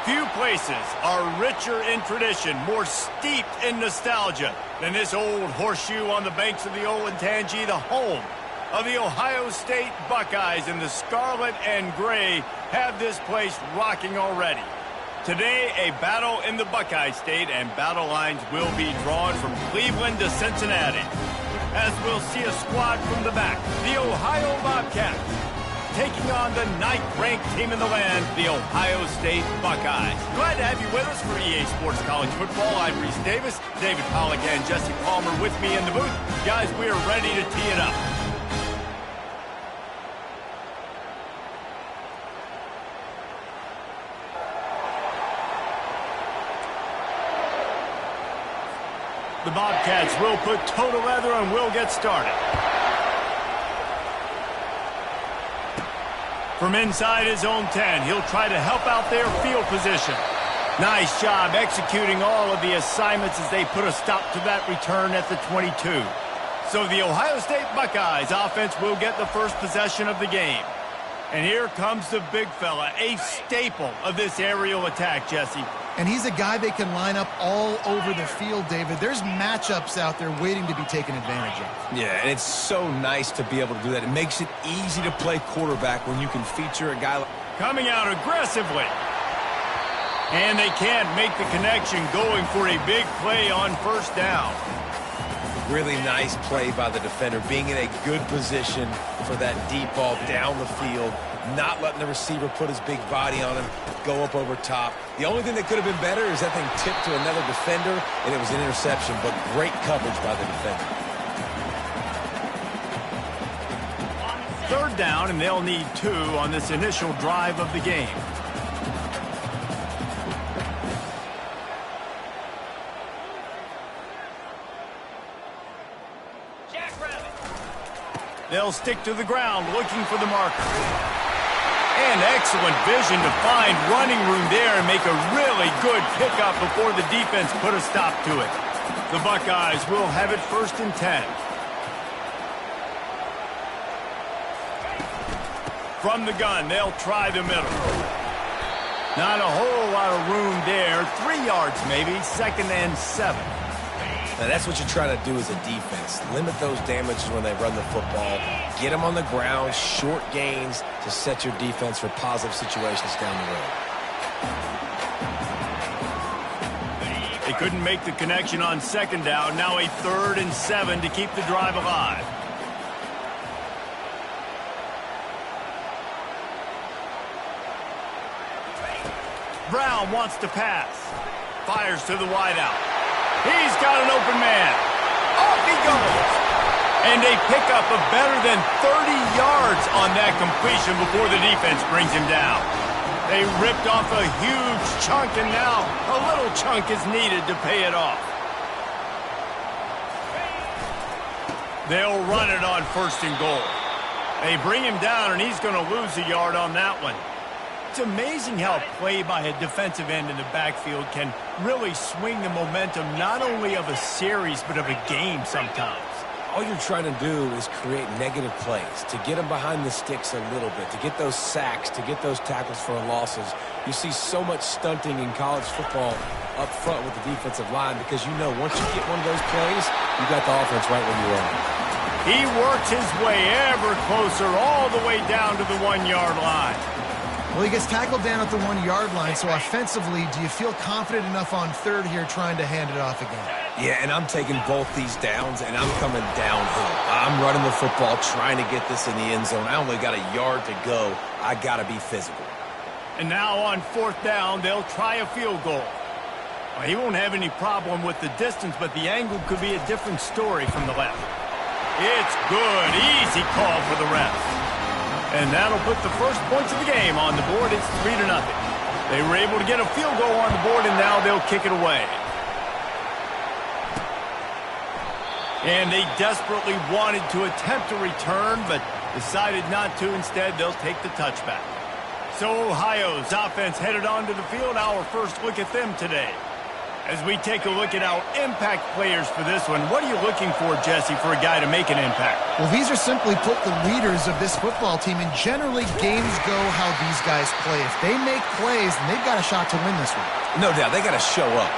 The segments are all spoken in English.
Few places are richer in tradition, more steeped in nostalgia than this old horseshoe on the banks of the Olentangy, the home of the Ohio State Buckeyes. And the scarlet and gray have this place rocking already. Today, a battle in the Buckeye State, and battle lines will be drawn from Cleveland to Cincinnati, as we'll see a squad from the back, the Ohio Bobcats, taking on the 9th-ranked team in the land, the Ohio State Buckeyes. Glad to have you with us for EA Sports College Football. I'm Reese Davis, David Pollack and Jesse Palmer with me in the booth. Guys, we are ready to tee it up. The Bobcats will put toe to leather and will get started. From inside his own 10, he'll try to help out their field position. Nice job executing all of the assignments as they put a stop to that return at the 22. So the Ohio State Buckeyes offense will get the first possession of the game. And here comes the big fella, a staple of this aerial attack, Jesse. And he's a guy they can line up all over the field, David. There's matchups out there waiting to be taken advantage of. Yeah, and it's so nice to be able to do that. It makes it easy to play quarterback when you can feature a guy like... Coming out aggressively. And they can't make the connection, going for a big play on first down. Really nice play by the defender, being in a good position for that deep ball down the field, not letting the receiver put his big body on him, go up over top. The only thing that could have been better is that thing tipped to another defender, and it was an interception, but great coverage by the defender. Third down, and they'll need 2 on this initial drive of the game. They'll stick to the ground, looking for the marker. And excellent vision to find running room there and make a really good pickup before the defense put a stop to it. The Buckeyes will have it 1st and 10. From the gun, they'll try the middle. Not a whole lot of room there. 3 yards maybe, 2nd and 7. Now, that's what you're trying to do as a defense. Limit those damages when they run the football. Get them on the ground, short gains to set your defense for positive situations down the road. They couldn't make the connection on 2nd down. Now a 3rd and 7 to keep the drive alive. Brown wants to pass. Fires to the wideout. He's got an open man. Off he goes. And a pickup of better than 30 yards on that completion before the defense brings him down. They ripped off a huge chunk, and now a little chunk is needed to pay it off. They'll run it on 1st and goal. They bring him down, and he's going to lose a yard on that one. It's amazing how play by a defensive end in the backfield can really swing the momentum not only of a series but of a game sometimes. All you're trying to do is create negative plays, to get them behind the sticks a little bit, to get those sacks, to get those tackles for losses. You see so much stunting in college football up front with the defensive line because you know once you get one of those plays, you got the offense right where you are. He works his way ever closer all the way down to the 1-yard line. Well, he gets tackled down at the 1-yard line, so offensively, do you feel confident enough on 3rd here trying to hand it off again? Yeah, and I'm taking both these downs, and I'm coming downhill. I'm running the football, trying to get this in the end zone. I only got a yard to go. I got to be physical. And now on 4th down, they'll try a field goal. Well, he won't have any problem with the distance, but the angle could be a different story from the left. It's good. Easy call for the refs. And that'll put the first points of the game on the board. It's 3-0. They were able to get a field goal on the board, and now they'll kick it away. And they desperately wanted to attempt a return, but decided not to. Instead, they'll take the touchback. So Ohio's offense headed onto the field. Our first look at them today. As we take a look at our impact players for this one, what are you looking for, Jesse, for a guy to make an impact? Well, these are simply put the leaders of this football team, and generally games go how these guys play. If they make plays, then they've got a shot to win this one. No doubt, they got to show up.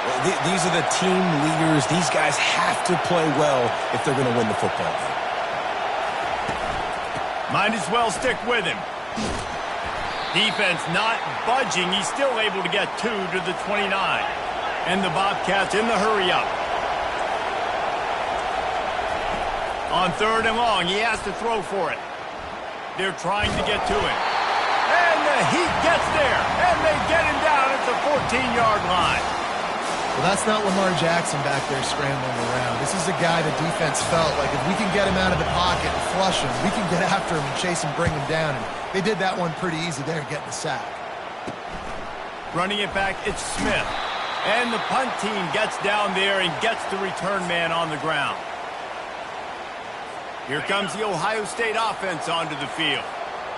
These are the team leaders. These guys have to play well if they're going to win the football game. Might as well stick with him. Defense not budging. He's still able to get 2 to the 29. And the Bobcats in the hurry-up. On 3rd and long, he has to throw for it. They're trying to get to it. And the Heat gets there. And they get him down at the 14-yard line. Well, that's not Lamar Jackson back there scrambling around. This is a guy the defense felt like if we can get him out of the pocket and flush him, we can get after him and chase him, bring him down. And they did that one pretty easy there, getting the sack. Running it back, it's Smith. And the punt team gets down there and gets the return man on the ground. Here comes the Ohio State offense onto the field.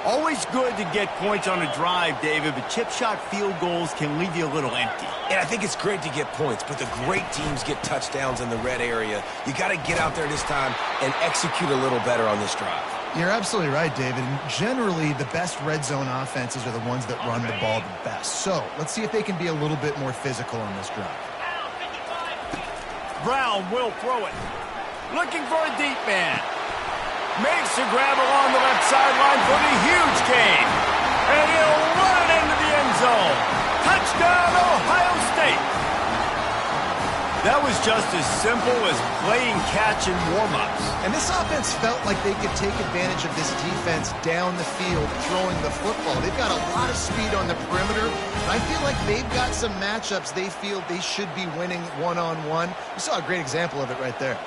Always good to get points on a drive, David, but chip shot field goals can leave you a little empty. And I think it's great to get points, but the great teams get touchdowns in the red area. You got to get out there this time and execute a little better on this drive. You're absolutely right, David. And generally, the best red zone offenses are the ones that run the ball the best. So let's see if they can be a little bit more physical on this drive. Brown will throw it. Looking for a deep man. Makes a grab along the left sideline for the huge gain. And he'll run it into the end zone. Touchdown, Ohio State. That was just as simple as playing catch and warm-ups. And this offense felt like they could take advantage of this defense down the field throwing the football. They've got a lot of speed on the perimeter, but I feel like they've got some matchups they feel they should be winning one-on-one. You saw a great example of it right there.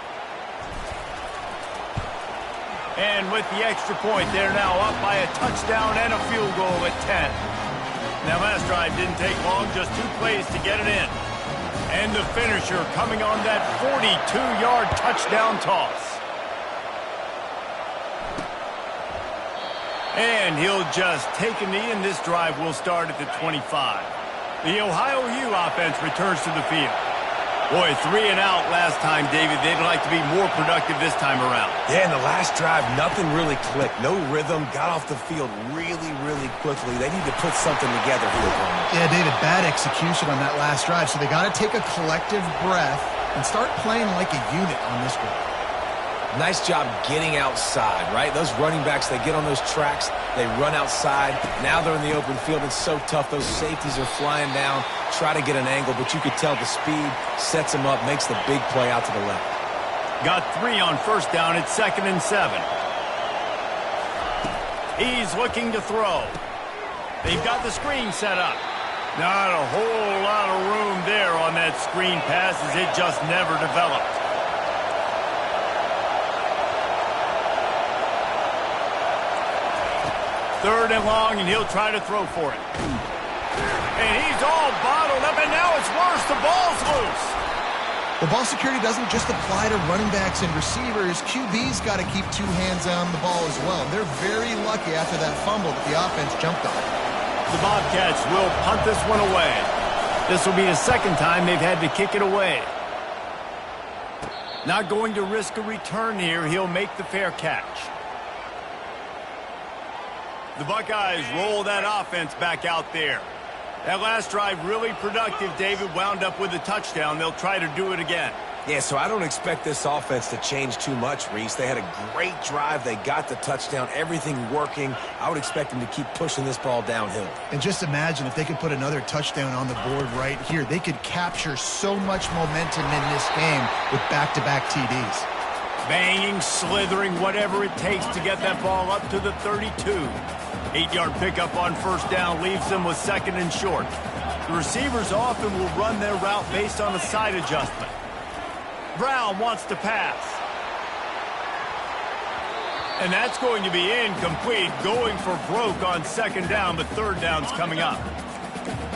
And with the extra point, they're now up by a touchdown and a field goal at 10. Now, last drive didn't take long, just 2 plays to get it in. And the finisher coming on that 42-yard touchdown toss. And he'll just take a knee, and this drive will start at the 25. The Ohio U offense returns to the field. Boy, 3 and out last time, David. They'd like to be more productive this time around. Yeah, in the last drive, nothing really clicked. No rhythm, got off the field really, really quickly. They need to put something together here. Yeah, David, bad execution on that last drive. So they got to take a collective breath and start playing like a unit on this one. Nice job getting outside, right? Those running backs, they get on those tracks, they run outside. Now they're in the open field. It's so tough. Those safeties are flying down, try to get an angle, but you could tell the speed sets them up, makes the big play out to the left. Got 3 on first down. It's 2nd and 7. He's looking to throw. They've got the screen set up. Not a whole lot of room there on that screen pass as it just never developed. Third and long, and he'll try to throw for it. And he's all bottled up, and now it's worse. The ball's loose. The ball security doesn't just apply to running backs and receivers. QB's got to keep 2 hands on the ball as well. They're very lucky after that fumble that the offense jumped on. The Bobcats will punt this one away. This will be the 2nd time they've had to kick it away. Not going to risk a return here. He'll make the fair catch. The Buckeyes roll that offense back out there. That last drive really productive. David wound up with a touchdown. They'll try to do it again. Yeah, so I don't expect this offense to change too much, Reese. They had a great drive. They got the touchdown. Everything working. I would expect them to keep pushing this ball downhill. And just imagine if they could put another touchdown on the board right here. They could capture so much momentum in this game with back-to-back TDs. Banging, slithering, whatever it takes to get that ball up to the 32. 8-yard pickup on first down leaves them with 2nd and short. The receivers often will run their route based on a side adjustment. Brown wants to pass. And that's going to be incomplete, going for broke on 2nd down, but 3rd down's coming up.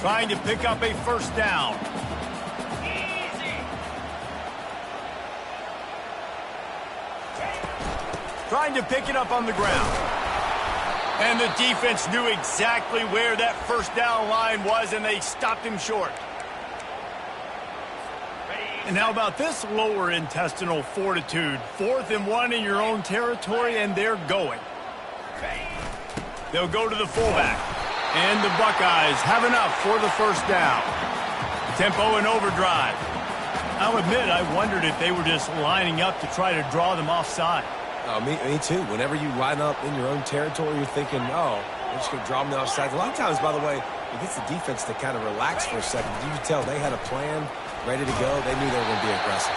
Trying to pick up a first down. Trying to pick it up on the ground. And the defense knew exactly where that first down line was, and they stopped him short. And how about this lower intestinal fortitude? 4th and 1 in your own territory, and they're going. They'll go to the fullback. And the Buckeyes have enough for the first down. Tempo and overdrive. I'll admit, I wondered if they were just lining up to try to draw them offside. Me too. Whenever you line up in your own territory, you're thinking, oh, we're just going to draw them offside. A lot of times, by the way, it gets the defense to kind of relax for a second. You can tell they had a plan, ready to go. They knew they were going to be aggressive.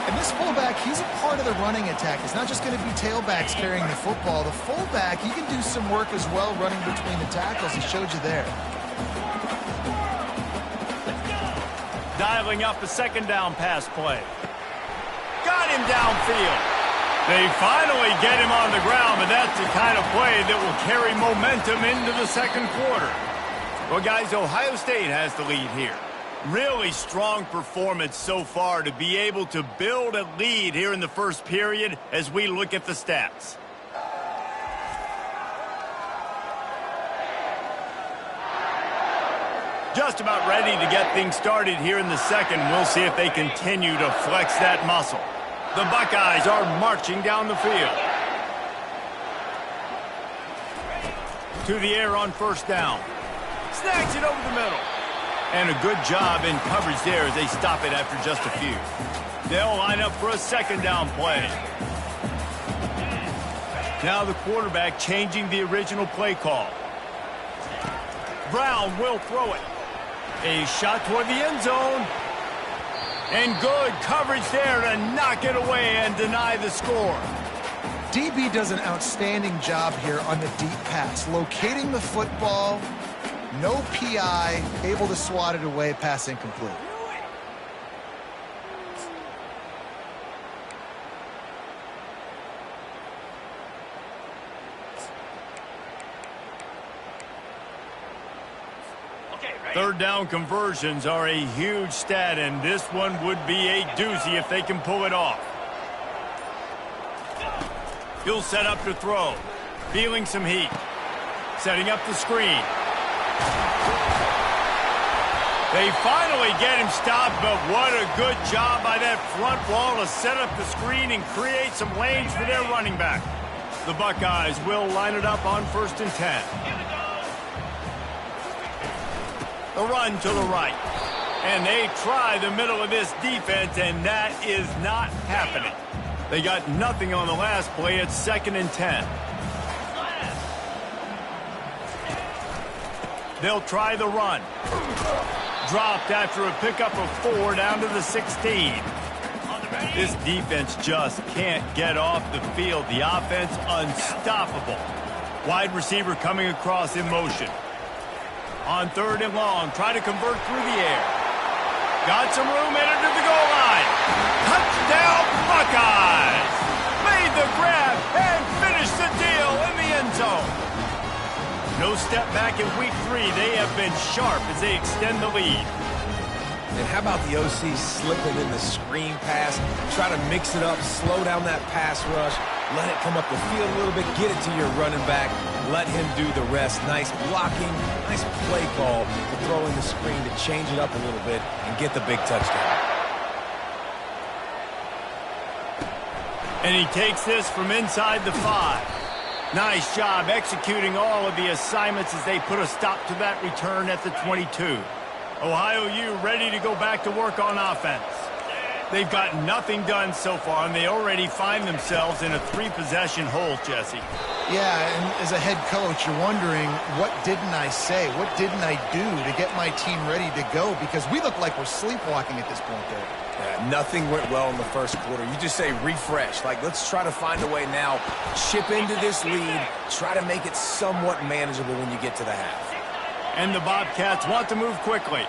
And this fullback, he's a part of the running attack. It's not just going to be tailbacks carrying the football. The fullback, he can do some work as well running between the tackles. He showed you there. Dialing up a second down pass play. Got him downfield. They finally get him on the ground, but that's the kind of play that will carry momentum into the second quarter. Well, guys, Ohio State has the lead here. Really strong performance so far to be able to build a lead here in the first period as we look at the stats. Just about ready to get things started here in the second. We'll see if they continue to flex that muscle. The Buckeyes are marching down the field. To the air on first down. Snags it over the middle. And a good job in coverage there as they stop it after just a few. They'll line up for a second down play. Now the quarterback changing the original play call. Brown will throw it. A shot toward the end zone. And good coverage there to knock it away and deny the score. DB does an outstanding job here on the deep pass, locating the football. No PI, able to swat it away, pass incomplete. Third down conversions are a huge stat, and this one would be a doozy if they can pull it off. He'll set up to throw. Feeling some heat. Setting up the screen. They finally get him stopped, but what a good job by that front wall to set up the screen and create some lanes for their running back. The Buckeyes will line it up on 1st and 10. The run to the right. And they try the middle of this defense, and that is not happening. They got nothing on the last play. It's 2nd and 10. They'll try the run. Dropped after a pickup of 4 down to the 16. This defense just can't get off the field. The offense unstoppable. Wide receiver coming across in motion. On 3rd and long, try to convert through the air. Got some room, headed to the goal line. Touchdown Buckeyes! Made the grab and finished the deal in the end zone. No step back in week 3. They have been sharp as they extend the lead. And how about the OC slipping in the screen pass? Try to mix it up, slow down that pass rush, let it come up the field a little bit, get it to your running back, let him do the rest. Nice blocking, nice play call for throwing the screen to change it up a little bit and get the big touchdown. And he takes this from inside the 5. Nice job executing all of the assignments as they put a stop to that return at the 22. Ohio U ready to go back to work on offense. They've got nothing done so far, and they already find themselves in a 3-possession hole, Jesse. Yeah, and as a head coach, you're wondering, what didn't I say? What didn't I do to get my team ready to go? Because we look like we're sleepwalking at this point there. Yeah, nothing went well in the first quarter. You just say refresh. Like, let's try to find a way now. Chip into this lead. Try to make it somewhat manageable when you get to the half. And the Bobcats want to move quickly.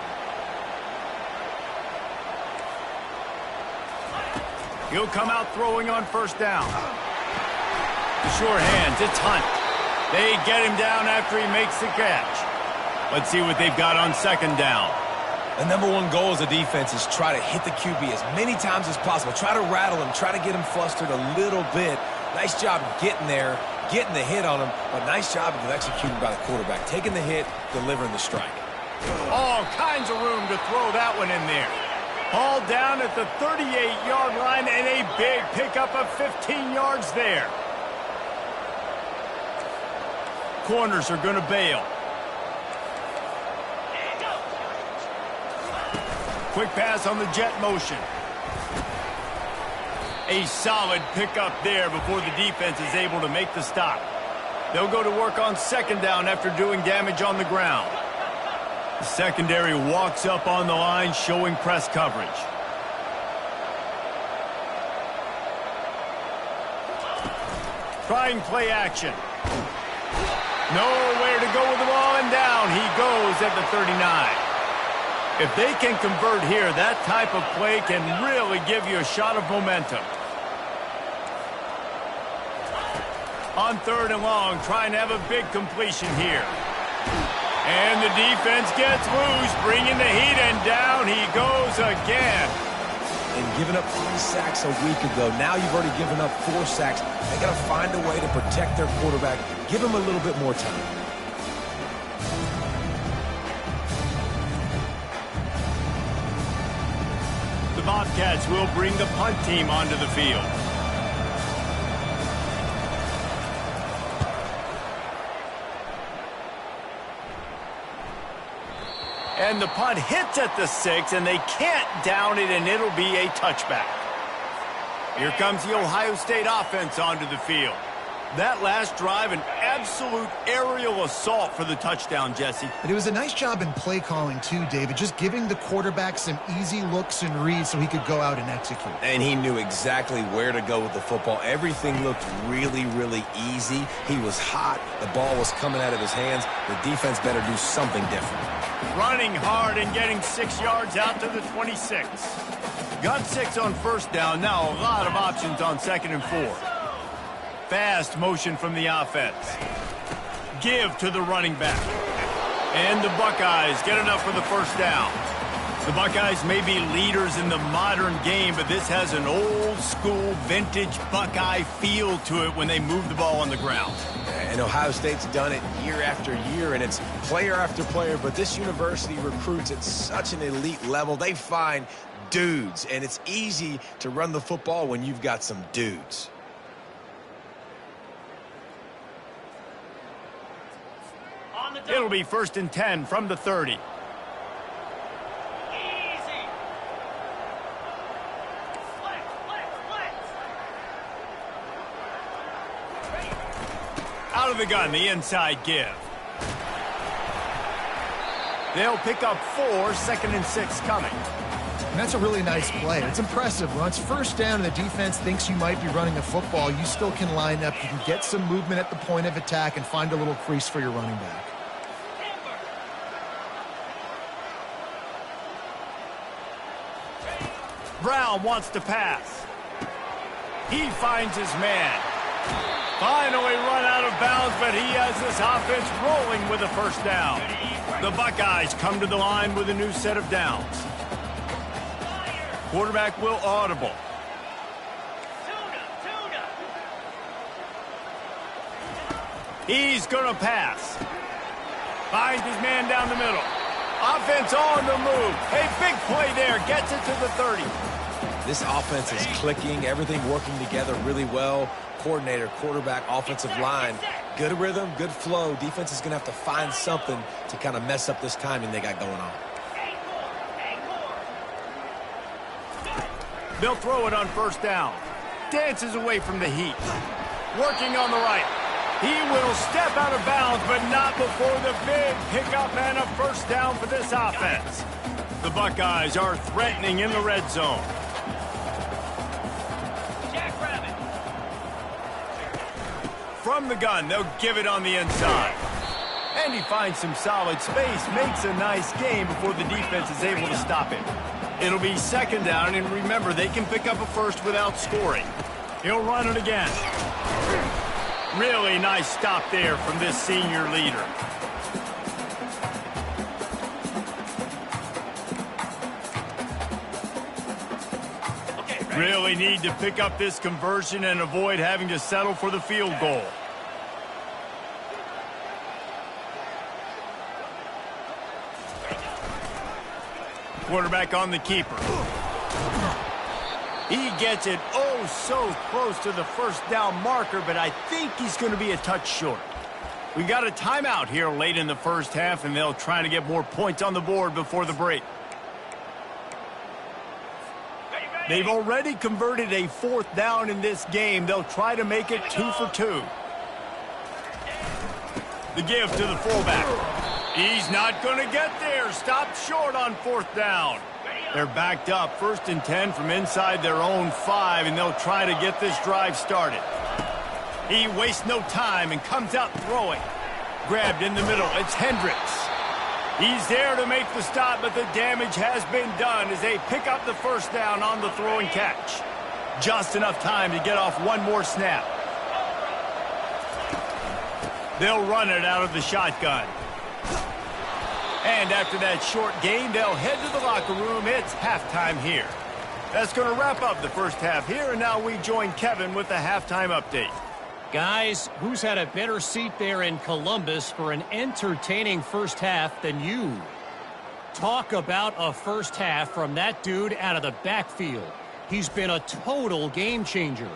He'll come out throwing on 1st down. The sure hands, it's Hunt. They get him down after he makes the catch. Let's see what they've got on 2nd down. The #1 goal as a defense is try to hit the QB as many times as possible. Try to rattle him, try to get him flustered a little bit. Nice job getting there, getting the hit on him, but nice job of executing by the quarterback. Taking the hit, delivering the strike. All kinds of room to throw that one in there. Ball down at the 38-yard line and a big pickup of 15 yards there. Corners are going to bail. Quick pass on the jet motion. A solid pickup there before the defense is able to make the stop. They'll go to work on second down after doing damage on the ground. The secondary walks up on the line, showing press coverage. Trying play action. Nowhere to go with the ball, and down he goes at the 39. If they can convert here, that type of play can really give you a shot of momentum. On third and long, trying to have a big completion here. And the defense gets loose, bringing the heat, and down he goes again. And giving up 3 sacks a week ago, now you've already given up 4 sacks. They got to find a way to protect their quarterback. Give him a little bit more time. The Bobcats will bring the punt team onto the field. And the punt hits at the 6, and they can't down it, and it'll be a touchback. Here comes the Ohio State offense onto the field. That last drive, an absolute aerial assault for the touchdown, Jesse. And it was a nice job in play calling, too, David, just giving the quarterback some easy looks and reads so he could go out and execute. And he knew exactly where to go with the football. Everything looked really, really easy. He was hot. The ball was coming out of his hands. The defense better do something different. Running hard and getting 6 yards out to the 26. Got 6 on first down. Now a lot of options on second and 4. Fast motion from the offense. Give to the running back. And the Buckeyes get enough for the first down. The Buckeyes may be leaders in the modern game, but this has an old-school, vintage Buckeye feel to it when they move the ball on the ground. And Ohio State's done it year after year, and it's player after player, but this university recruits at such an elite level. They find dudes, and it's easy to run the football when you've got some dudes. It'll be 1st and 10 from the 30. Out of the gun, the inside give. They'll pick up 4, 2nd and 6 coming. And that's a really nice play. It's impressive. When it's first down and the defense thinks you might be running the football, you still can line up. You can get some movement at the point of attack and find a little crease for your running back. Brown wants to pass. He finds his man. Finally run out of bounds, but he has this offense rolling with a first down. The Buckeyes come to the line with a new set of downs. Quarterback will audible. He's going to pass. Finds his man down the middle. Offense on the move. A big play there. Gets it to the 30. This offense is clicking. Everything working together really well. Coordinator, quarterback, offensive line. Good rhythm, good flow. Defense is going to have to find something to kind of mess up this timing they got going on. They'll throw it on first down. Dances away from the heat. Working on the right. He will step out of bounds, but not before the big pickup and a first down for this offense. The Buckeyes are threatening in the red zone. From the gun, they'll give it on the inside. And he finds some solid space, makes a nice game before the defense is able to stop it. It'll be second down, and remember, they can pick up a first without scoring. He'll run it again. Really nice stop there from this senior leader. Really need to pick up this conversion and avoid having to settle for the field goal. Quarterback on the keeper. He gets it oh so close to the first down marker, but I think he's going to be a touch short. We got a timeout here late in the first half, and they'll try to get more points on the board before the break. They've already converted a 4th down in this game. They'll try to make it 2 for 2. The give to the fullback. He's not going to get there. Stopped short on 4th down. They're backed up 1st and 10 from inside their own 5, and they'll try to get this drive started. He wastes no time and comes out throwing. Grabbed in the middle. It's Hendricks. He's there to make the stop, but the damage has been done as they pick up the 1st down on the throw and catch. Just enough time to get off one more snap. They'll run it out of the shotgun. And after that short game, they'll head to the locker room. It's halftime here. That's going to wrap up the first half here, and now we join Kevin with the halftime update. Guys, who's had a better seat there in Columbus for an entertaining first half than you? Talk about a first half from that dude out of the backfield. He's been a total game changer.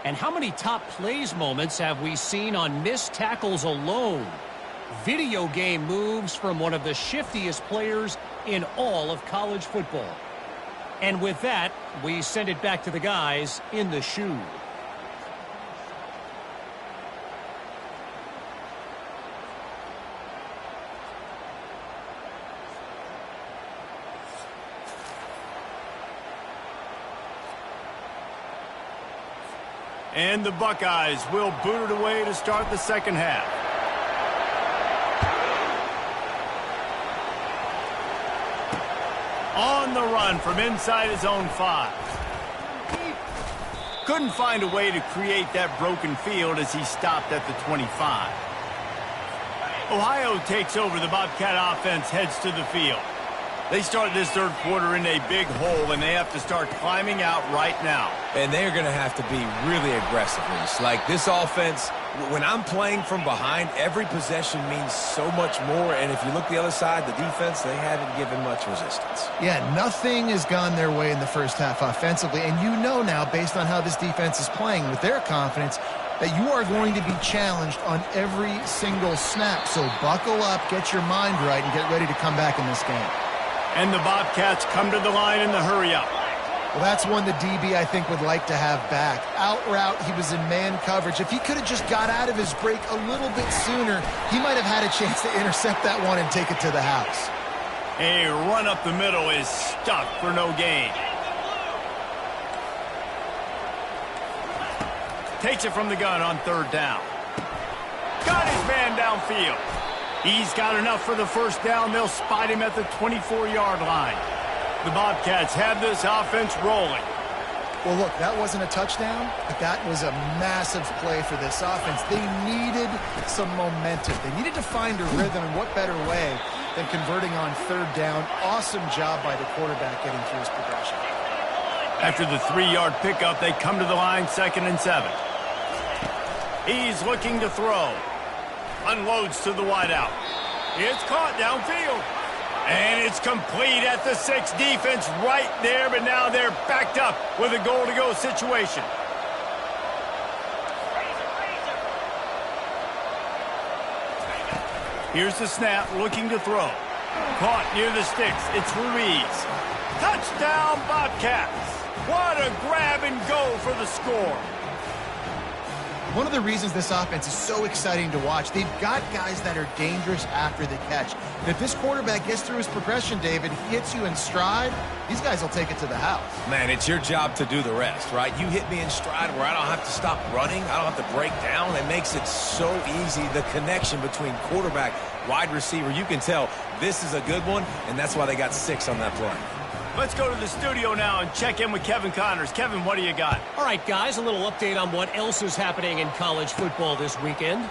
And how many top plays moments have we seen on missed tackles alone? Video game moves from one of the shiftiest players in all of college football. And with that, we send it back to the guys in the shoe. And the Buckeyes will boot it away to start the second half. On the run from inside his own 5. Couldn't find a way to create that broken field as he stopped at the 25. Ohio takes over. The Bobcat offense heads to the field. They start this third quarter in a big hole, and they have to start climbing out right now. And they're going to have to be really aggressive. Like this offense, when I'm playing from behind, every possession means so much more. And if you look the other side, the defense, they haven't given much resistance. Yeah, nothing has gone their way in the first half offensively. And you know now, based on how this defense is playing with their confidence, that you are going to be challenged on every single snap. So buckle up, get your mind right, and get ready to come back in this game. And the Bobcats come to the line in the hurry-up. Well, that's one the DB, I think, would like to have back. Out route, he was in man coverage. If he could have just got out of his break a little bit sooner, he might have had a chance to intercept that one and take it to the house. A run up the middle is stuck for no gain. Takes it from the gun on 3rd down. Got his man downfield. He's got enough for the 1st down. They'll spot him at the 24-yard line. The Bobcats have this offense rolling. Well, look, that wasn't a touchdown, but that was a massive play for this offense. They needed some momentum. They needed to find a rhythm, and what better way than converting on 3rd down. Awesome job by the quarterback getting through his progression. After the 3-yard pickup, they come to the line 2nd and 7. He's looking to throw. Unloads to the wideout. It's caught downfield. And it's complete at the 6. Defense right there, but now they're backed up with a goal-to-go situation. Here's the snap, looking to throw. Caught near the sticks. It's Ruiz. Touchdown, Bobcats. What a grab and go for the score. One of the reasons this offense is so exciting to watch, they've got guys that are dangerous after the catch. And if this quarterback gets through his progression, David, he hits you in stride, these guys will take it to the house. Man, it's your job to do the rest, right? You hit me in stride where I don't have to stop running. I don't have to break down. It makes it so easy. The connection between quarterback, wide receiver, you can tell this is a good one, and that's why they got 6 on that play. Let's go to the studio now and check in with Kevin Connors. Kevin, what do you got? All right, guys, a little update on what else is happening in college football this weekend.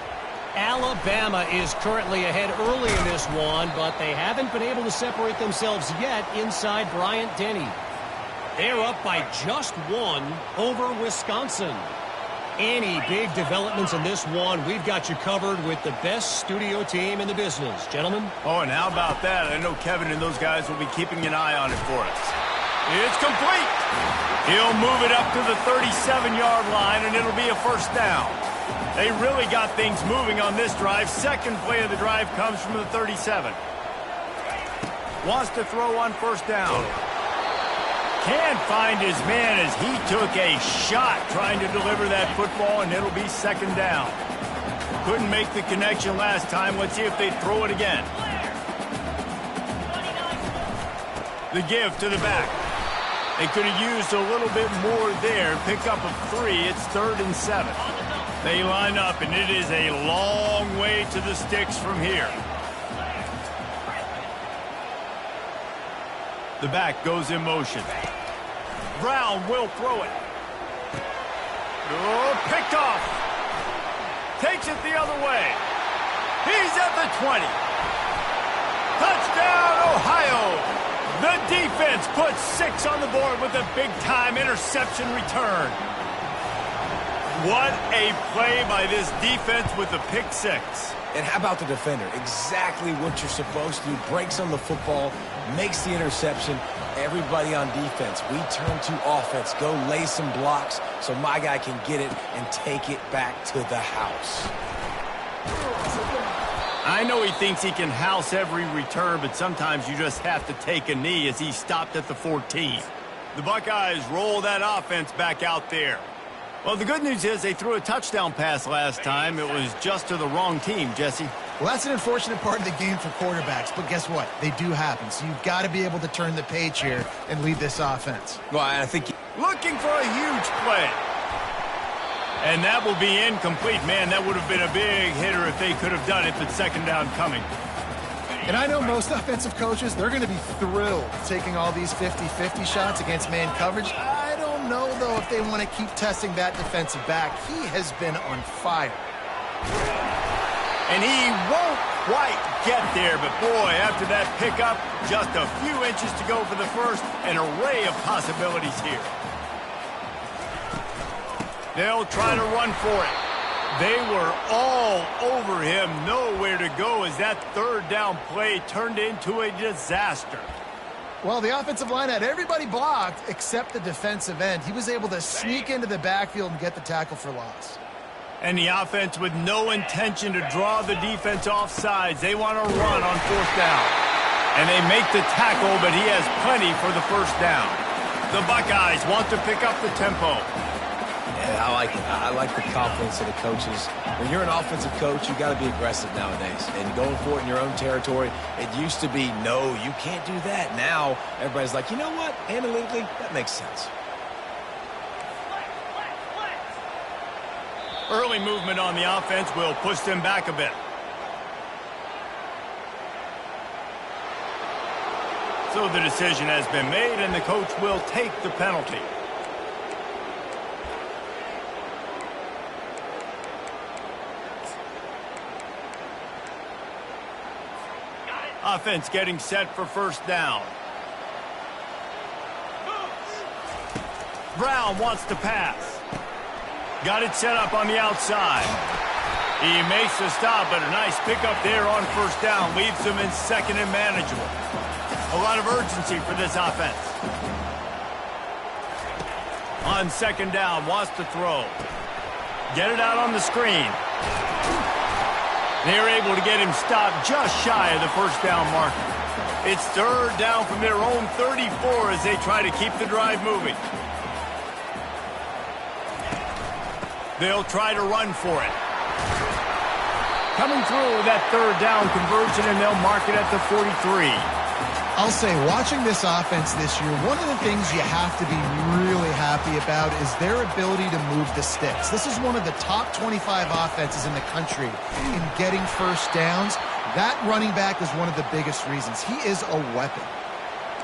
Alabama is currently ahead early in this one, but they haven't been able to separate themselves yet inside Bryant-Denny. They're up by just 1 over Wisconsin. Any big developments in this one, we've got you covered with the best studio team in the business. Gentlemen? Oh, and how about that? I know Kevin and those guys will be keeping an eye on it for us. It's complete. He'll move it up to the 37-yard line, and it'll be a first down. They really got things moving on this drive. Second play of the drive comes from the 37. Wants to throw on first down. Can't find his man as he took a shot trying to deliver that football, and it'll be second down. Couldn't make the connection last time. Let's see if they throw it again. The give to the back. They could have used a little bit more there. Pick up of 3. It's 3rd and 7. They line up, and it is a long way to the sticks from here. The back goes in motion. Brown will throw it. Oh, picked off. Takes it the other way. He's at the 20. Touchdown, Ohio! The defense puts 6 on the board with a big-time interception return. What a play by this defense with the pick 6. And how about the defender? Exactly what you're supposed to do. Breaks on the football, makes the interception. Everybody on defense, we turn to offense. Go lay some blocks so my guy can get it and take it back to the house. I know he thinks he can house every return, but sometimes you just have to take a knee as he stopped at the 14. The Buckeyes roll that offense back out there. Well, the good news is they threw a touchdown pass last time. It was just to the wrong team, Jesse. Well, that's an unfortunate part of the game for quarterbacks, but guess what? They do happen, so you've got to be able to turn the page here and lead this offense. Well, I think... Looking for a huge play. And that will be incomplete. Man, that would have been a big hitter if they could have done it, but second down coming. And I know most offensive coaches, they're going to be thrilled taking all these 50-50 shots against man coverage. I don't know, though, if they want to keep testing that defensive back. He has been on fire. And he won't quite get there, but boy, after that pickup, just a few inches to go for the first, an array of possibilities here. They'll try to run for it. They were all over him, nowhere to go as that third down play turned into a disaster. Well, the offensive line had everybody blocked except the defensive end. He was able to sneak into the backfield and get the tackle for loss. And the offense with no intention to draw the defense off sides. They want to run on fourth down. And they make the tackle, but he has plenty for the first down. The Buckeyes want to pick up the tempo. Yeah, I like it. I like the confidence of the coaches. When you're an offensive coach, you got to be aggressive nowadays. And going for it in your own territory, it used to be, no, you can't do that. Now, everybody's like, you know what? Analytically, that makes sense. Early movement on the offense will push them back a bit. So the decision has been made, and the coach will take the penalty. Offense getting set for first down. Brown wants to pass. Got it set up on the outside. He makes the stop, but a nice pickup there on first down. Leaves them in second and manageable. A lot of urgency for this offense. On second down, wants to throw. Get it out on the screen. They're able to get him stopped just shy of the first down marker. It's third down from their own 34 as they try to keep the drive moving. They'll try to run for it. Coming through with that third down conversion, and they'll mark it at the 43. I'll say, watching this offense this year, one of the things you have to be really happy about is their ability to move the sticks. This is one of the top 25 offenses in the country in getting first downs. That running back is one of the biggest reasons. He is a weapon.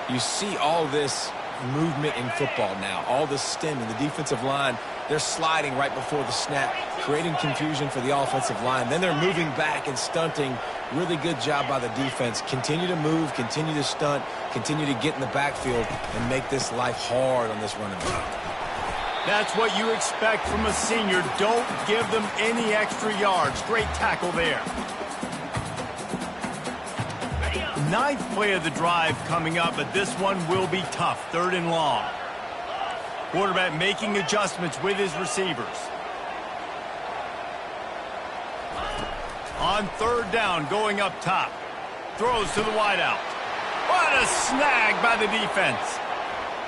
You see all this movement in football now, all this stemming, the defensive line, they're sliding right before the snap, creating confusion for the offensive line. Then they're moving back and stunting. Really good job by the defense. Continue to move, continue to stunt, continue to get in the backfield and make this life hard on this running back. That's what you expect from a senior. Don't give them any extra yards. Great tackle there. ninth play of the drive coming up, but this one will be tough. 3rd and long. Quarterback making adjustments with his receivers. On 3rd down, going up top. Throws to the wideout. What a snag by the defense.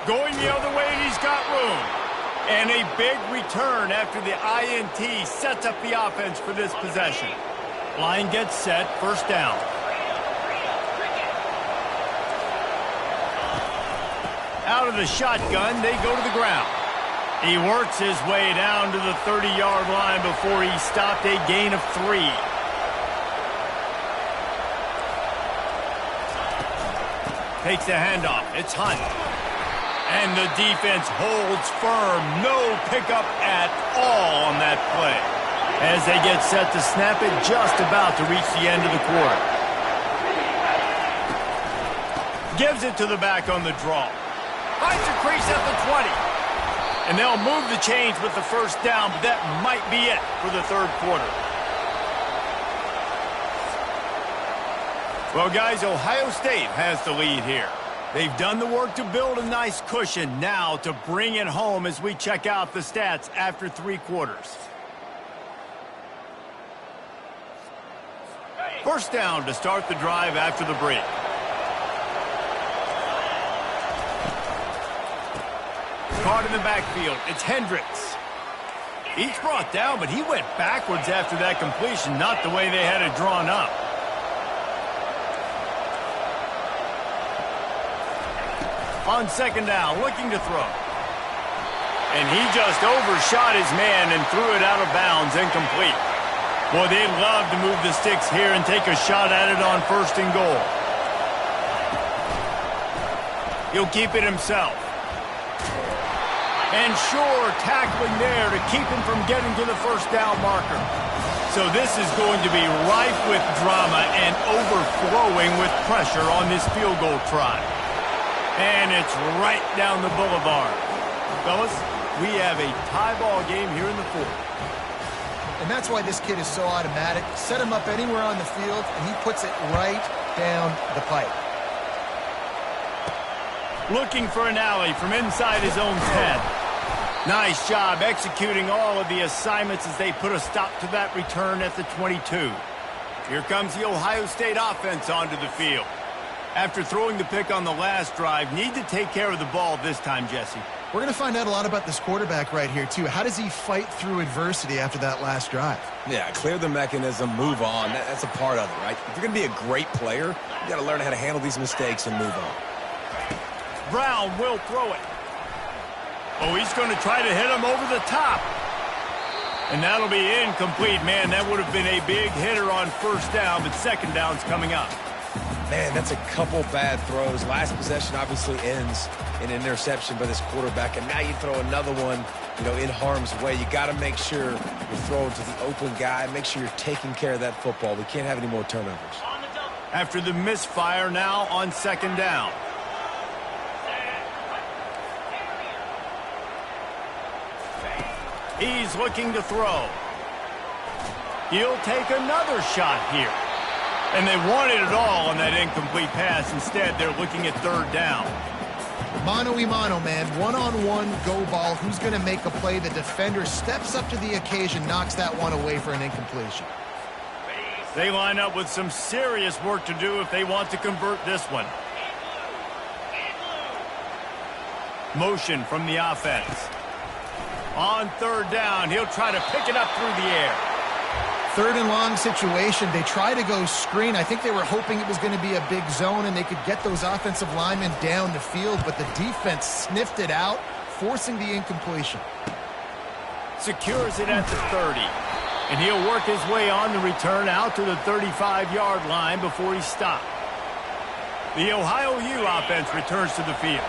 Going the other way, and he's got room. And a big return after the INT sets up the offense for this possession. Line gets set, 1st down. Out of the shotgun, they go to the ground. He works his way down to the 30-yard line before he stopped, a gain of 3. Takes the handoff. It's Hunt. And the defense holds firm. No pickup at all on that play. As they get set to snap it, just about to reach the end of the quarter. Gives it to the back on the draw. Finds a crease at the 20. And they'll move the chains with the 1st down, but that might be it for the 3rd quarter. Well, guys, Ohio State has the lead here. They've done the work to build a nice cushion. Now to bring it home as we check out the stats after 3 quarters. 1st down to start the drive after the break. Caught in the backfield. It's Hendricks. He's brought down, but he went backwards after that completion, not the way they had it drawn up. On 2nd down, looking to throw. And he just overshot his man and threw it out of bounds, incomplete. Boy, they'd love to move the sticks here and take a shot at it on 1st and goal. He'll keep it himself. And sure, tackling there to keep him from getting to the 1st down marker. So this is going to be rife with drama and overflowing with pressure on this field goal try. And it's right down the boulevard. Fellas, we have a tie ball game here in the 4th. And that's why this kid is so automatic. Set him up anywhere on the field, and he puts it right down the pipe. Looking for an alley from inside his own 10. Nice job executing all of the assignments as they put a stop to that return at the 22. Here comes the Ohio State offense onto the field. After throwing the pick on the last drive, need to take care of the ball this time, Jesse. We're going to find out a lot about this quarterback right here, too. How does he fight through adversity after that last drive? Yeah, clear the mechanism, move on. That's a part of it, right? If you're going to be a great player, you got to learn how to handle these mistakes and move on. Brown will throw it. Oh, he's going to try to hit him over the top. And that'll be incomplete. Man, that would have been a big hitter on 1st down, but 2nd down's coming up. Man, that's a couple bad throws. Last possession obviously ends in an interception by this quarterback, and now you throw another one, in harm's way. You got to make sure you're throwing to the open guy. Make sure you're taking care of that football. We can't have any more turnovers. After the misfire, now on 2nd down. He's looking to throw. He'll take another shot here. And they wanted it all on that incomplete pass. Instead, they're looking at 3rd down. Mano-y-mano, man. One-on-one go ball. Who's going to make a play? The defender steps up to the occasion, knocks that one away for an incompletion. They line up with some serious work to do if they want to convert this one. Motion from the offense. On 3rd down, he'll try to pick it up through the air. 3rd and long situation. They try to go screen. I think they were hoping it was going to be a big zone and they could get those offensive linemen down the field, but the defense sniffed it out, forcing the incompletion. Secures it at the 30. And he'll work his way on the return out to the 35-yard line before he's stopped. The Ohio U offense returns to the field.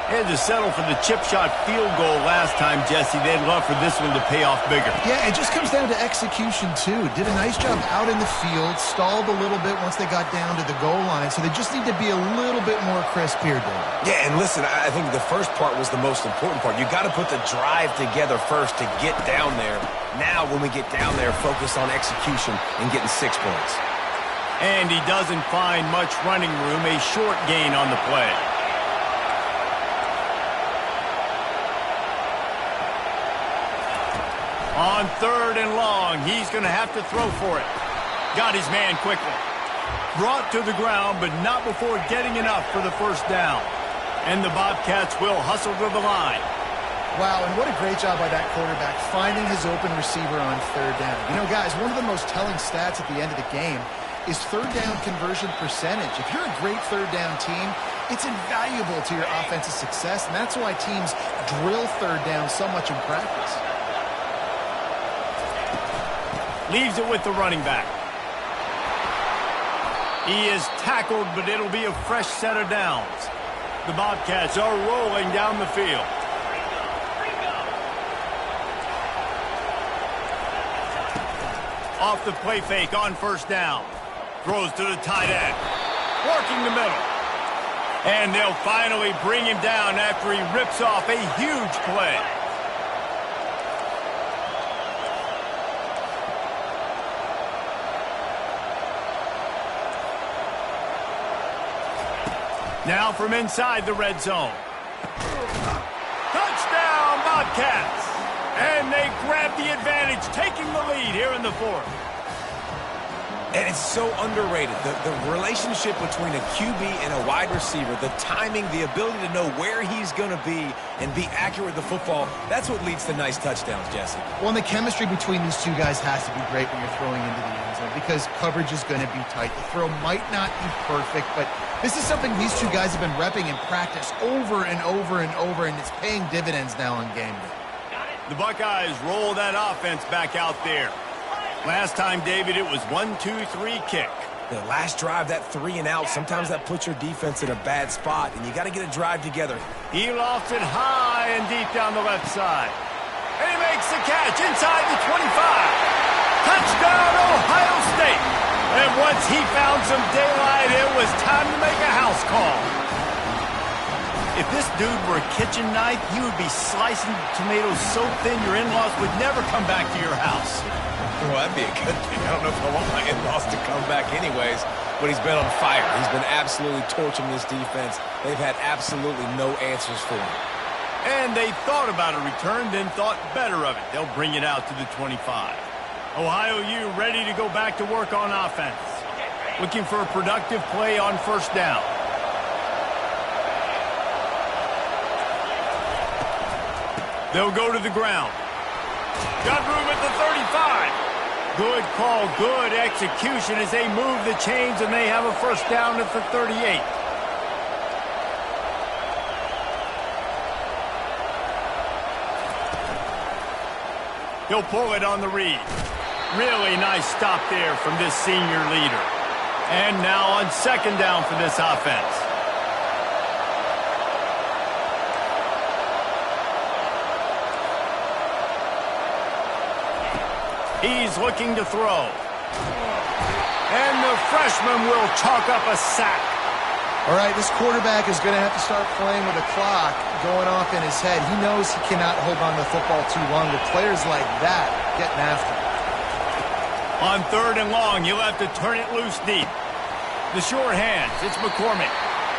They had to settle for the chip shot field goal last time, Jesse. They'd love for this one to pay off bigger. Yeah, it just comes down to execution, too. Did a nice job out in the field, stalled a little bit once they got down to the goal line, so they just need to be a little bit more crisp here, Dave. Yeah, and listen, I think the first part was the most important part. You got to put the drive together first to get down there. Now, when we get down there, focus on execution and getting 6 points. And he doesn't find much running room, a short gain on the play. On 3rd and long, he's going to have to throw for it. Got his man quickly. Brought to the ground, but not before getting enough for the first down. And the Bobcats will hustle to the line. Wow, and what a great job by that quarterback, finding his open receiver on 3rd down. You know, guys, one of the most telling stats at the end of the game is 3rd down conversion percentage. If you're a great 3rd down team, it's invaluable to your offensive success, and that's why teams drill 3rd down so much in practice. Leaves it with the running back. He is tackled, but it'll be a fresh set of downs. The Bobcats are rolling down the field. Off the play fake on 1st down. Throws to the tight end. Working the middle. And they'll finally bring him down after he rips off a huge play. Now from inside the red zone. Touchdown, Bobcats! And they grab the advantage, taking the lead here in the 4th. And it's so underrated. The relationship between a QB and a wide receiver, the timing, the ability to know where he's going to be and be accurate with the football, that's what leads to nice touchdowns, Jesse. Well, and the chemistry between these two guys has to be great when you're throwing into the end zone because coverage is going to be tight. The throw might not be perfect, but this is something these two guys have been repping in practice over and over and over, and it's paying dividends now on game day. The Buckeyes roll that offense back out there. Last time, David, it was 1-2-3 kick. The last drive, that 3 and out, sometimes that puts your defense in a bad spot, and you got to get a drive together. He lofts it high and deep down the left side. And he makes the catch inside the 25. Touchdown, Ohio State. And once he found some daylight, it was time to make a house call. If this dude were a kitchen knife, he would be slicing tomatoes so thin your in-laws would never come back to your house. Well, that'd be a good thing. I don't know if I want my in-laws to come back anyways, but he's been on fire. He's been absolutely torching this defense. They've had absolutely no answers for him. And they thought about a return, then thought better of it. They'll bring it out to the 25. Ohio U ready to go back to work on offense. Looking for a productive play on 1st down. They'll go to the ground. Got room at the 35. Good call, good execution as they move the chains and they have a 1st down at the 38. He'll pull it on the read. Really nice stop there from this senior leader. And now on 2nd down for this offense. He's looking to throw. And the freshman will chalk up a sack. All right, this quarterback is going to have to start playing with a clock going off in his head. He knows he cannot hold on to the football too long with players like that getting after him. On 3rd and long, he'll have to turn it loose deep. The short hands, it's McCormick.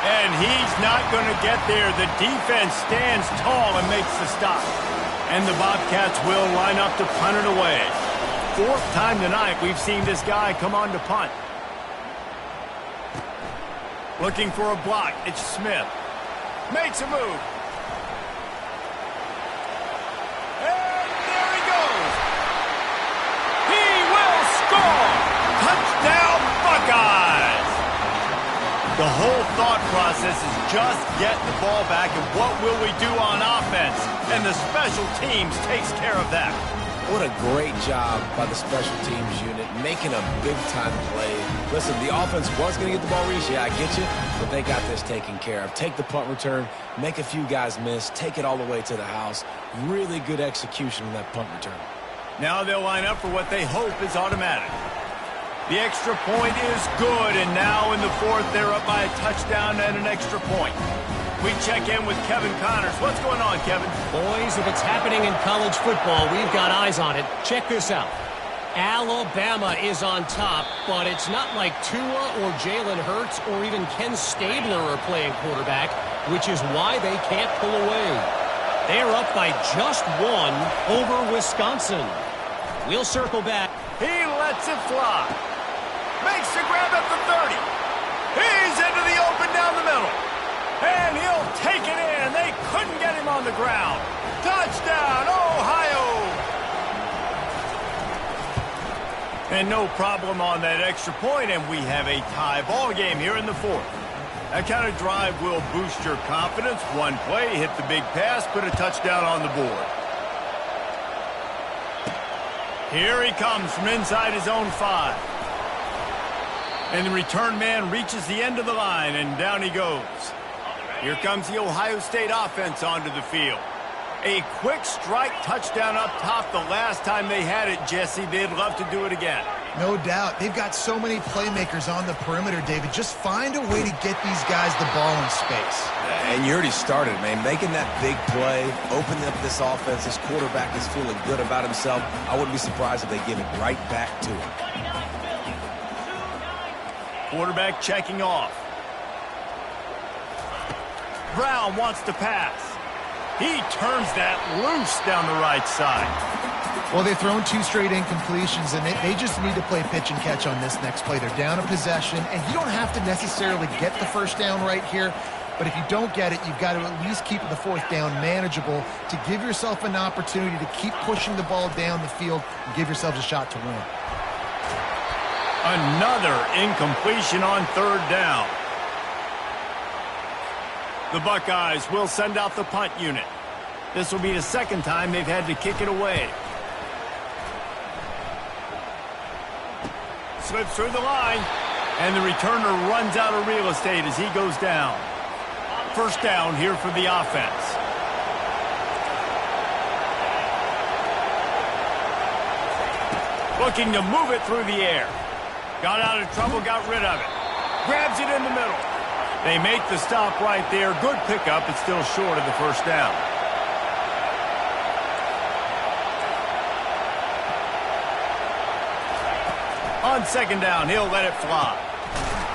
And he's not going to get there. The defense stands tall and makes the stop. And the Bobcats will line up to punt it away. 4th time tonight we've seen this guy come on to punt. Looking for a block. It's Smith. Makes a move. And there he goes. He will score. Touchdown, Buckeyes. The whole thought process is just get the ball back and what will we do on offense? And the special teams takes care of that. What a great job by the special teams unit, making a big-time play. Listen, the offense was going to get the ball reached. Yeah, I get you, but they got this taken care of. Take the punt return, make a few guys miss, take it all the way to the house. Really good execution on that punt return. Now they'll line up for what they hope is automatic. The extra point is good, and now in the 4th, they're up by a touchdown and an extra point. We check in with Kevin Connors. What's going on, Kevin? Boys, if it's happening in college football, we've got eyes on it. Check this out. Alabama is on top, but it's not like Tua or Jalen Hurts or even Ken Stabler are playing quarterback, which is why they can't pull away. They're up by just one over Wisconsin. We'll circle back. He lets it fly. Makes the grab at the 30. He's into the open down the middle. And he'll take it in. They couldn't get him on the ground. Touchdown, Ohio! And no problem on that extra point, and we have a tie ball game here in the fourth. That kind of drive will boost your confidence. One play, hit the big pass, put a touchdown on the board. Here he comes from inside his own 5. And the return man reaches the end of the line, and down he goes. Here comes the Ohio State offense onto the field. A quick strike touchdown up top the last time they had it, Jesse. They'd love to do it again. No doubt. They've got so many playmakers on the perimeter, David. Just find a way to get these guys the ball in space. And you already started, man. Making that big play, opening up this offense. This quarterback is feeling good about himself. I wouldn't be surprised if they give it right back to him. Quarterback checking off. Brown wants to pass. He turns that loose down the right side. Well, they've thrown 2 straight incompletions, and they just need to play pitch and catch on this next play. They're down a possession, and you don't have to necessarily get the first down right here, but if you don't get it, you've got to at least keep the 4th down manageable to give yourself an opportunity to keep pushing the ball down the field and give yourselves a shot to win. Another incompletion on 3rd down. The Buckeyes will send out the punt unit. This will be the 2nd time they've had to kick it away. Slips through the line, and the returner runs out of real estate as he goes down. 1st down here for the offense. Looking to move it through the air. Got out of trouble, got rid of it. Grabs it in the middle. They make the stop right there. Good pickup. It's still short of the 1st down. On 2nd down, he'll let it fly.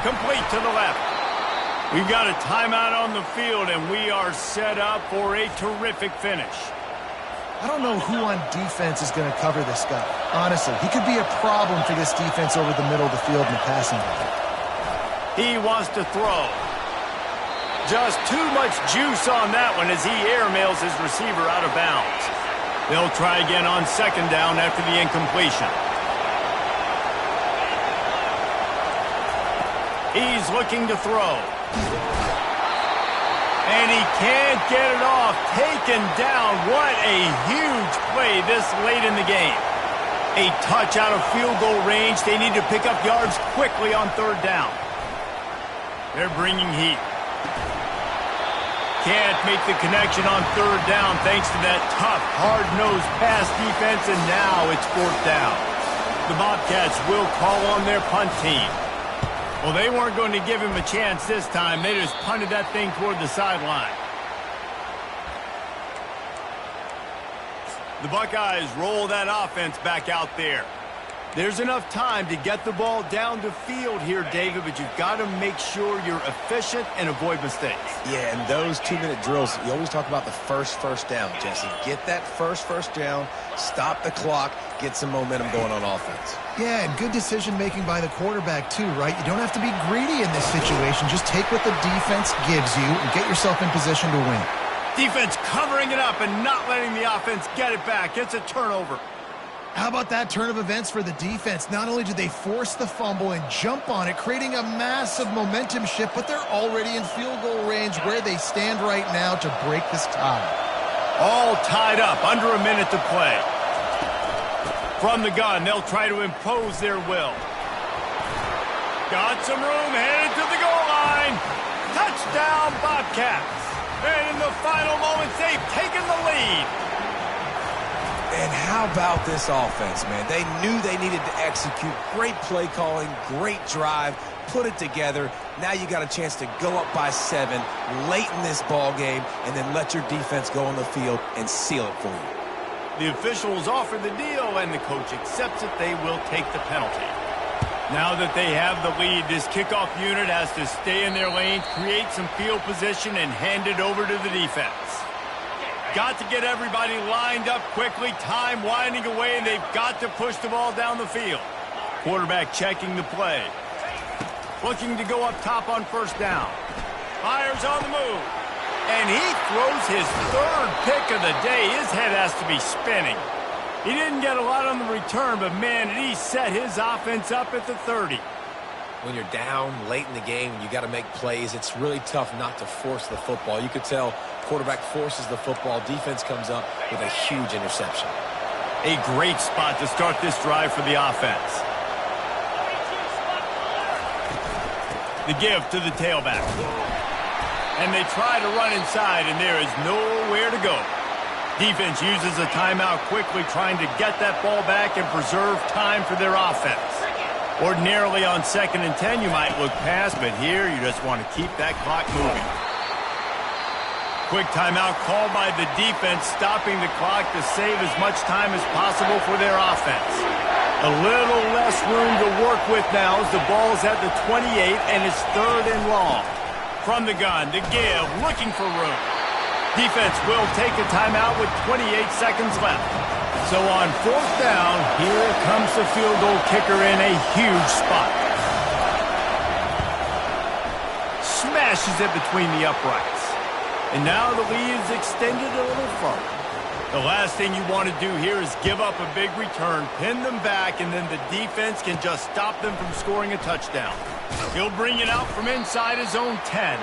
Complete to the left. We've got a timeout on the field, and we are set up for a terrific finish. I don't know who on defense is going to cover this guy. Honestly, he could be a problem for this defense over the middle of the field in the passing game. He wants to throw. Just too much juice on that one as he airmails his receiver out of bounds. They'll try again on 2nd down after the incompletion. He's looking to throw. And he can't get it off. Taken down. What a huge play this late in the game. A touch out of field goal range. They need to pick up yards quickly on 3rd down. They're bringing heat. Can't make the connection on 3rd down thanks to that tough, hard-nosed pass defense, and now it's 4th down. The Bobcats will call on their punt team. Well, they weren't going to give him a chance this time. They just punted that thing toward the sideline. The Buckeyes roll that offense back out there. There's enough time to get the ball down the field here, David, but you've got to make sure you're efficient and avoid mistakes. Yeah, and those 2-minute drills, you always talk about the first down, Jesse. Get that first down, stop the clock, get some momentum going on offense. Yeah, and good decision-making by the quarterback, too, right? You don't have to be greedy in this situation. Just take what the defense gives you and get yourself in position to win. Defense covering it up and not letting the offense get it back. It's a turnover. How about that turn of events for the defense? Not only did they force the fumble and jump on it, creating a massive momentum shift, but they're already in field goal range where they stand right now to break this tie. All tied up, under a minute to play. From the gun, they'll try to impose their will. Got some room, headed to the goal line. Touchdown, Bobcats. And in the final moments, they've taken the lead. And how about this offense, man? They knew they needed to execute. Great play calling, great drive, put it together. Now you got a chance to go up by 7 late in this ball game and then let your defense go on the field and seal it for you. The officials offer the deal, and the coach accepts it. They will take the penalty. Now that they have the lead, this kickoff unit has to stay in their lane, create some field position, and hand it over to the defense. Got to get everybody lined up quickly, time winding away, and they've got to push the ball down the field. Quarterback checking the play. Looking to go up top on first down. Fires on the move. And he throws his third pick of the day. His head has to be spinning. He didn't get a lot on the return, but man, he set his offense up at the 30. When you're down late in the game, you got to make plays. It's really tough not to force the football. You could tell quarterback forces the football. Defense comes up with a huge interception. A great spot to start this drive for the offense. The give to the tailback. And they try to run inside, and there is nowhere to go. Defense uses a timeout quickly, trying to get that ball back and preserve time for their offense. Ordinarily on 2nd and 10, you might look past, but here you just want to keep that clock moving. Quick timeout called by the defense, stopping the clock to save as much time as possible for their offense. A little less room to work with now as the ball's at the 28 and it's 3rd and long. From the gun, the give, looking for room. Defense will take a timeout with 28 seconds left. So on 4th down, here comes the field goal kicker in a huge spot. Smashes it between the uprights. And now the lead is extended a little further. The last thing you want to do here is give up a big return, pin them back, and then the defense can just stop them from scoring a touchdown. He'll bring it out from inside his own 10.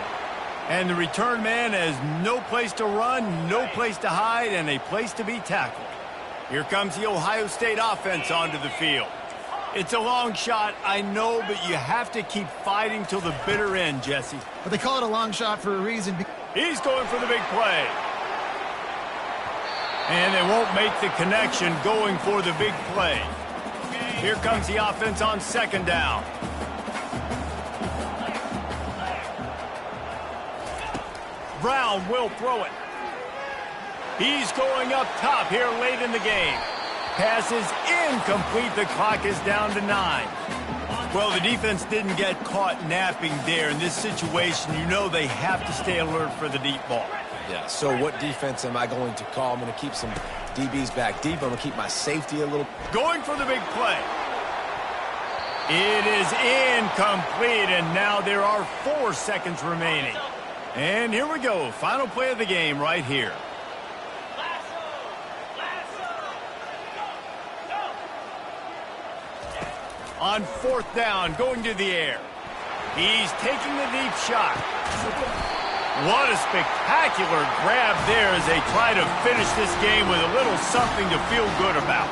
And the return man has no place to run, no place to hide, and a place to be tackled. Here comes the Ohio State offense onto the field. It's a long shot, I know, but you have to keep fighting till the bitter end, Jesse. But they call it a long shot for a reason. He's going for the big play. And they won't make the connection going for the big play. Here comes the offense on 2nd down. Brown will throw it. He's going up top here late in the game. Pass is incomplete. The clock is down to 9. Well, the defense didn't get caught napping there. In this situation, you know they have to stay alert for the deep ball. Yeah, so what defense am I going to call? I'm going to keep some DBs back deep. I'm going to keep my safety a little. Going for the big play. It is incomplete, and now there are 4 seconds remaining. And here we go. Final play of the game right here. On 4th down, going to the air. He's taking the deep shot. What a spectacular grab there as they try to finish this game with a little something to feel good about.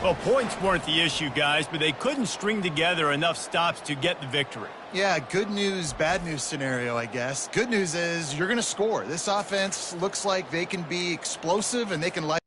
Well, points weren't the issue, guys, but they couldn't string together enough stops to get the victory. Yeah, good news, bad news scenario, I guess. Good news is you're going to score. This offense looks like they can be explosive and they can light